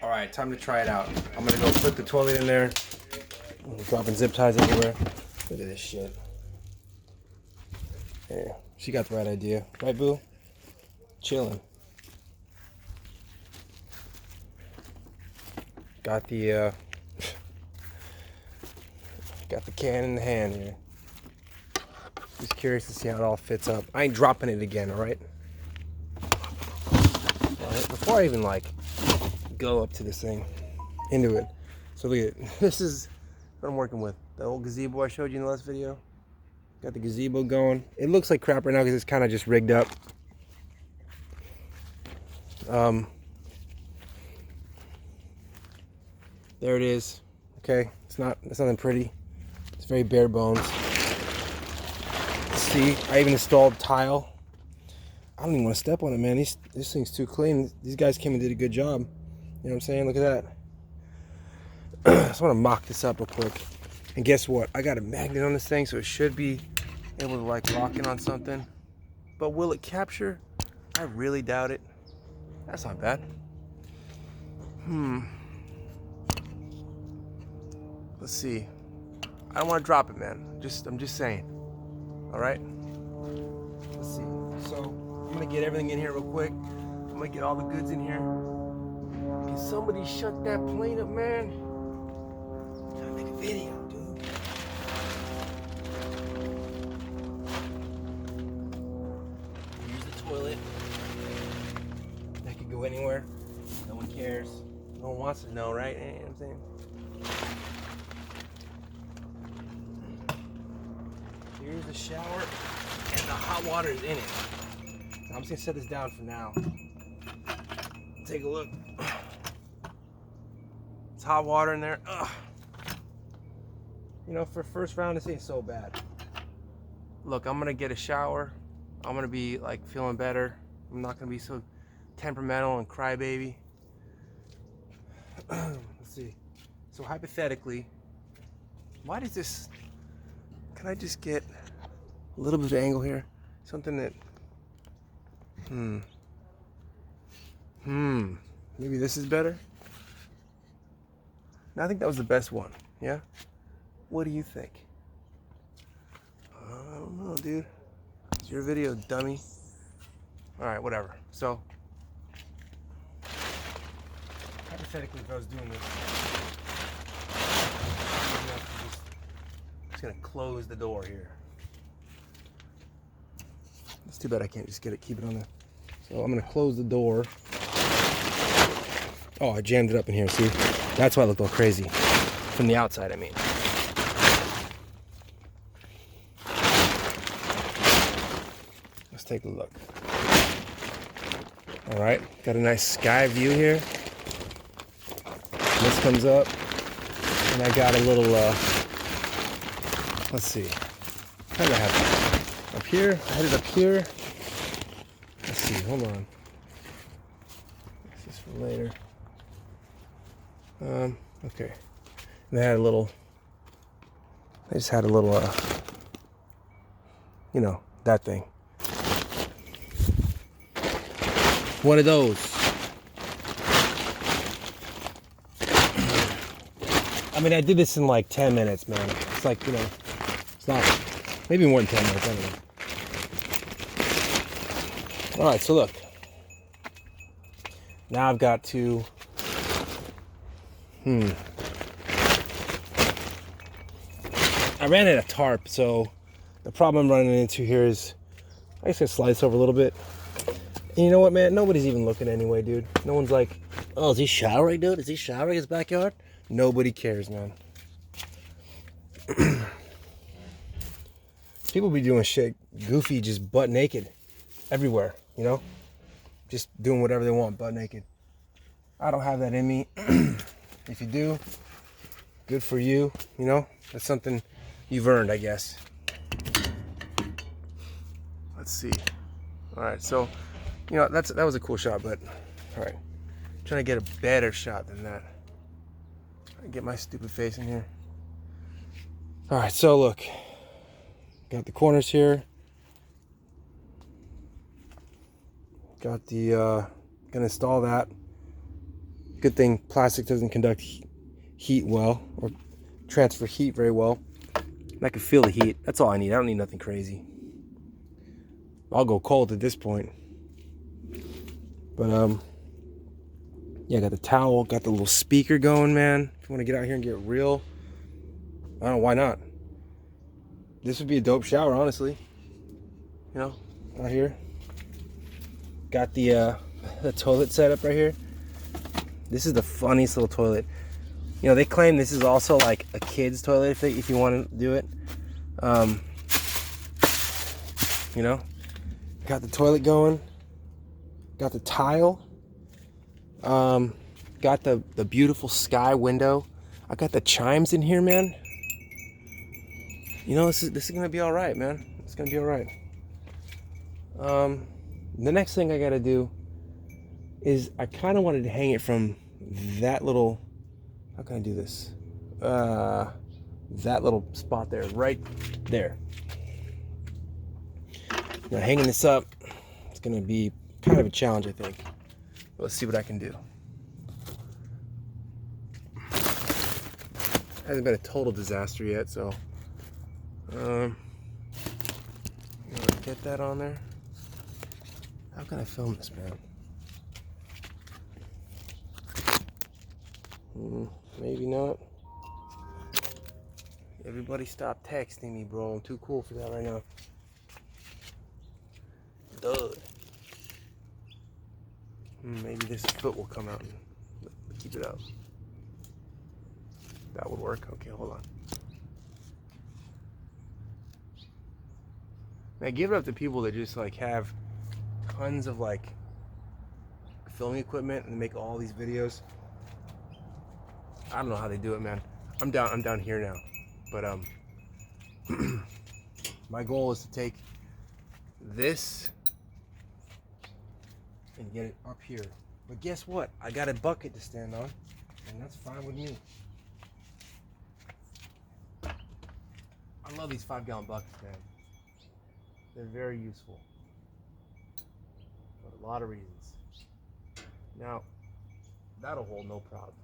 All right, time to try it out. I'm gonna go put the toilet in there. I'm dropping zip ties everywhere. Look at this shit. Here, she got the right idea, right, boo? Chilling. Got the got the can in the hand here. Just curious to see how it all fits up. I ain't dropping it again, all right? All right, before I even like go up to this thing, into it. So look at it. This is what I'm working with. The old gazebo I showed you in the last video. Got the gazebo going. It looks like crap right now because it's kind of just rigged up. There it is. Okay, it's nothing pretty. It's very bare bones. See, I even installed tile. I don't even want to step on it, man. This thing's too clean. These guys came and did a good job. You know what I'm saying? Look at that. I just want to mock this up real quick. And guess what? I got a magnet on this thing, so it should be able to like lock in on something. But will it capture? I really doubt it. That's not bad. Let's see. I don't want to drop it, man. I'm just saying. All right. Let's see. So I'm gonna get everything in here real quick. I'm gonna get all the goods in here. Can somebody shut that plane up, man? I'm trying to make a video, dude. Here's the toilet. That could go anywhere. No one cares. No one wants to know, right? You know what I'm saying? Here's the shower, and the hot water is in it. Now I'm just gonna set this down for now. Take a look. It's hot water in there. Ugh. You know, for first round, this ain't so bad. Look, I'm gonna get a shower. I'm gonna be like feeling better. I'm not gonna be so temperamental and crybaby. Let's see. So hypothetically, why does this? Can I just get a little bit of angle here? Something that. Maybe this is better. I think that was the best one. Yeah. What do you think? I don't know, dude. It's your video, dummy. All right, whatever. So, hypothetically, if I was doing this, I'm just gonna close the door here. It's too bad I can't just keep it on there. So I'm gonna close the door. Oh, I jammed it up in here. See, that's why I look all crazy from the outside. I mean. Let's take a look. All right, got a nice sky view here. This comes up, and I got a little, let's see, how do I have it? Up here, I had it up here. Let's see, hold on. This is for later. Okay. And I had a little, I just had a little, you know, that thing. One of those. I mean, I did this in like 10 minutes, man. It's like, you know, it's not, maybe more than 10 minutes, I don't know. All right, so look. Now I've got to, I ran out of tarp, so the problem I'm running into here is, I guess I slice over a little bit. And you know what, man? Nobody's even looking anyway, dude. No one's like, oh, is he showering, dude? Is he showering in his backyard? Nobody cares, man. People be doing shit goofy, just butt naked everywhere, you know? Just doing whatever they want, butt naked. I don't have that in me. If you do, good for you, you know? That's something you've earned, I guess. Let's see. All right, so, you know, that was a cool shot, but, all right. I'm trying to get a better shot than that. Get my stupid face in here. All right, so look, got the corners here. Got the, gonna install that. Good thing plastic doesn't conduct heat well or transfer heat very well. And I can feel the heat. That's all I need. I don't need nothing crazy. I'll go cold at this point. But yeah, got the towel, got the little speaker going, man. If you want to get out here and get real, I don't know, why not? This would be a dope shower, honestly. You know, out here. Got the toilet set up right here. This is the funniest little toilet. You know, they claim this is also like a kid's toilet if you want to do it. You know, got the toilet going. Got the tile. Got the beautiful sky window. I got the chimes in here, man. You know, this is gonna be all right, man. It's gonna be all right. The next thing I gotta do is I kind of wanted to hang it from that little. How can I do this? That little spot there, right there. Now hanging this up, it's gonna be kind of a challenge, I think. But let's see what I can do. Hasn't been a total disaster yet, so get that on there. How can I film this, man? Maybe not. Everybody stop texting me, bro. I'm too cool for that right now. Duh. Maybe this foot will come out and keep it up. That would work. Okay, hold on. Man, give it up to people that just like have tons of like filming equipment and make all these videos. I don't know how they do it, man. I'm down here now. But my goal is to take this and get it up here. But guess what? I got a bucket to stand on, and that's fine with me. I love these 5-gallon buckets, man. They're very useful for a lot of reasons. Now, that'll hold no problem.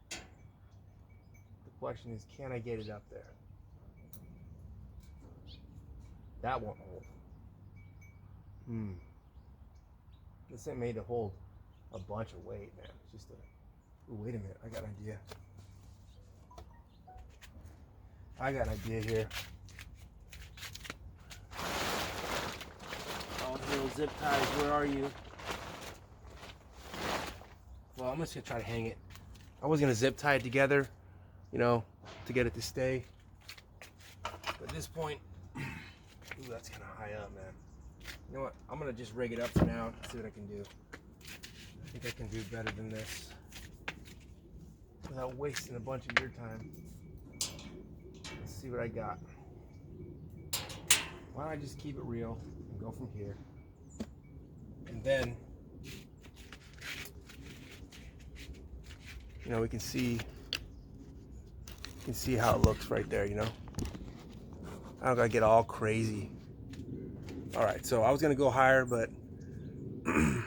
The question is, can I get it up there? That won't hold. This ain't made to hold a bunch of weight, man. It's just a... Ooh, wait a minute. I got an idea. Here. Oh, little zip ties, where are you? Well, I'm just gonna try to hang it. I was gonna zip tie it together, you know, to get it to stay. But at this point, ooh, that's kind of high up, man. You know what? I'm gonna just rig it up for now. See what I can do. I think I can do better than this without wasting a bunch of your time. Let's see what I got. Why don't I just keep it real and go from here? And then, you know, we can see how it looks right there, you know? I don't gotta get all crazy. All right, so I was gonna go higher, but let's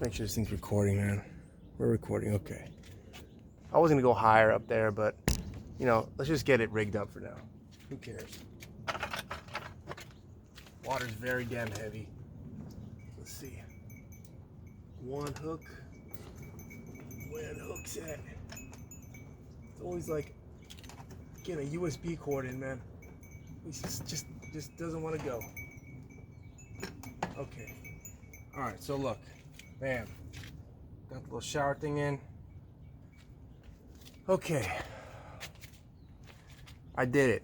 make sure this thing's recording, man. We're recording, okay. I was gonna go higher up there, but you know, let's just get it rigged up for now. Who cares? Water's very damn heavy. Let's see. One hook. Where the hook's at? It's always like getting a USB cord in, man. It just doesn't want to go. Okay. All right. So look, bam. Got the little shower thing in. Okay. I did it.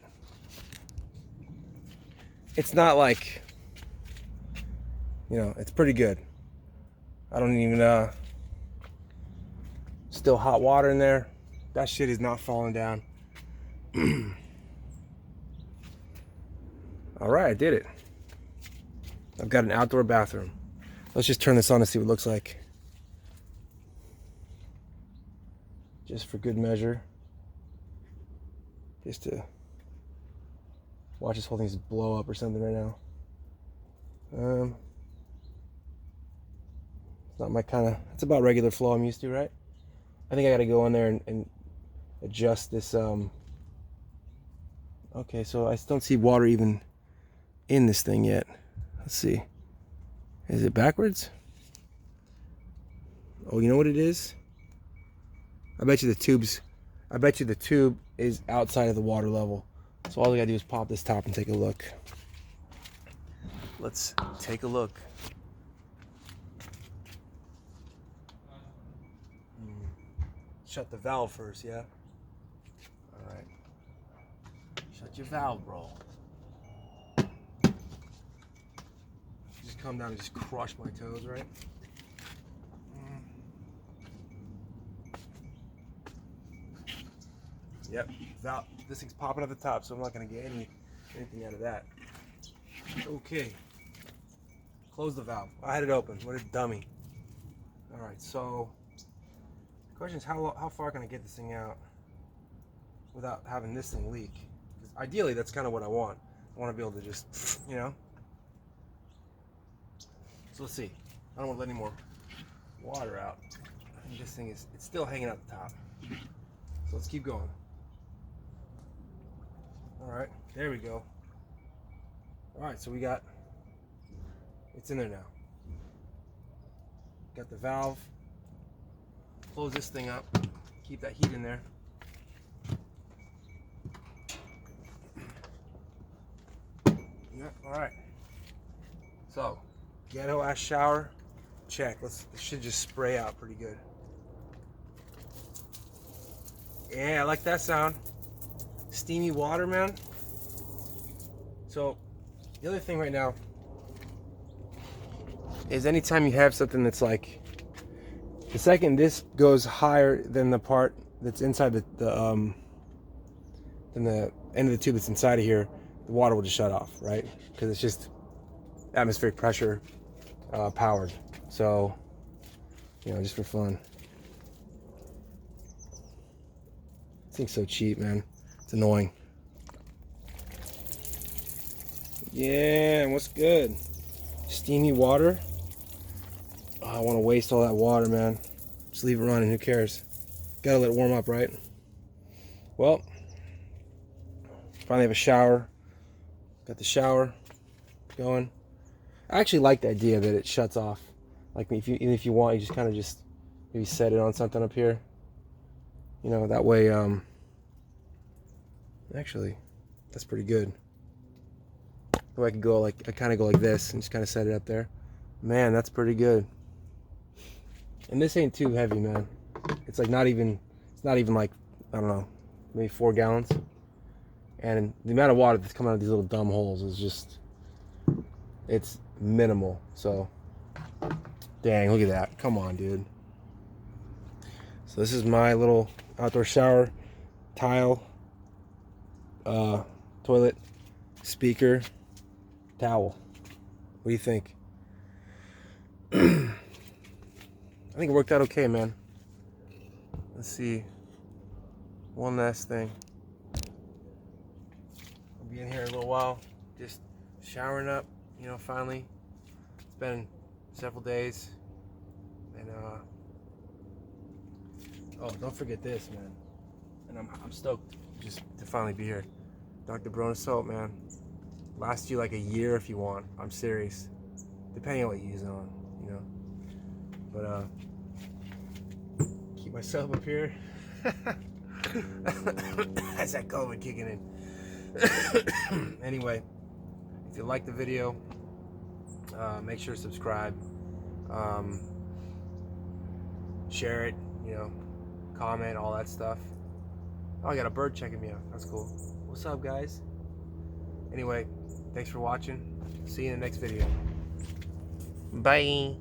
It's not like, you know, it's pretty good. I don't even, still hot water in there. That shit is not falling down. All right, I did it. I've got an outdoor bathroom. Let's just turn this on and see what it looks like. Just for good measure. Just to watch this whole thing just blow up or something right now. Not my kind of, it's about regular flow I'm used to, right? I think I gotta go in there and adjust this. Okay, so I don't see water even in this thing yet. Let's see. Is it backwards? Oh, you know what it is? I bet you the tube is outside of the water level. So all we gotta do is pop this top and take a look. Let's take a look. Shut the valve first, yeah? Alright. Shut your valve, bro. Just come down and just crush my toes, right? Yep, valve. This thing's popping at the top, so I'm not gonna get anything out of that. Okay. Close the valve. I had it open. What a dummy. Alright, so the question is how far can I get this thing out without having this thing leak? Because ideally that's kind of what I want. I want to be able to just, you know. So let's see. I don't want to let any more water out. I think this thing it's still hanging out the top. So let's keep going. Alright, there we go. Alright, so it's in there now. Got the valve. Close this thing up. Keep that heat in there. Yeah, alright. So, ghetto ass shower. Check. This should just spray out pretty good. Yeah, I like that sound. Steamy water, man. So, the other thing right now is anytime you have something that's like, the second this goes higher than the part that's inside than the end of the tube that's inside of here, the water will just shut off, right? Because it's just atmospheric pressure powered. So, you know, just for fun. This thing's so cheap, man. It's annoying. Yeah, what's good? Steamy water. Oh, I want to waste all that water, man. Just leave it running, who cares? Gotta let it warm up, right? Well, finally have a shower. Got the shower going. I actually like the idea that it shuts off. Like even if you want, you just kind of just maybe set it on something up here. You know, that way, actually, that's pretty good. Or I could go like, I kind of go like this and just kind of set it up there. Man, that's pretty good. And this ain't too heavy, man. It's like it's not even like, I don't know, maybe 4 gallons. And the amount of water that's coming out of these little dumb holes is just, it's minimal. So, dang, look at that. Come on, dude. So this is my little outdoor shower, tile, toilet, speaker, towel. What do you think? I think it worked out okay, man. Let's see. One last thing. I'll be in here a little while, just showering up, you know, finally. It's been several days. And oh, don't forget this, man. And I'm stoked just to finally be here. Dr. Brona soap, man. Lasts you like a year if you want. I'm serious. Depending on what you use it on, you know. But keep myself up here. That's that COVID kicking in. Anyway, if you like the video, make sure to subscribe. Share it, you know, comment, all that stuff. Oh, I got a bird checking me out. That's cool. What's up, guys? Anyway, thanks for watching. See you in the next video. Bye.